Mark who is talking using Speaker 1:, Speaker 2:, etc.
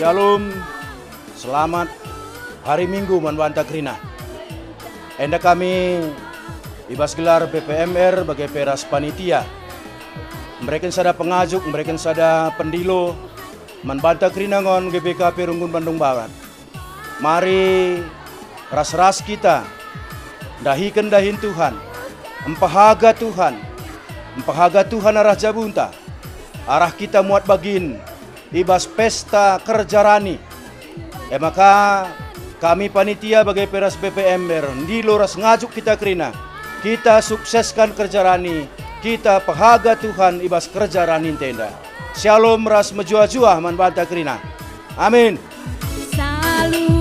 Speaker 1: Shalom, selamat hari Minggu manbanta krina. Enda kami ibas gelar BPMR bagai peras panitia. Mereka sada pengajuk, mereka sada pendilo manbanta krina ngon GBKP Runggun Bandung Barat. Mari ras-ras kita dahikan dahin Tuhan, empahaga Tuhan arah jabunta. Arah kita muat bagin ibas pesta kerjarani. Maka kami panitia bagai peras BPMR ndilo ras ngajuk kita krina. Kita sukseskan kerjarani. Kita pahaga Tuhan ibas kerjarani tenda. Shalom ras menjua-jua manbanta krina. Amin.
Speaker 2: Salut.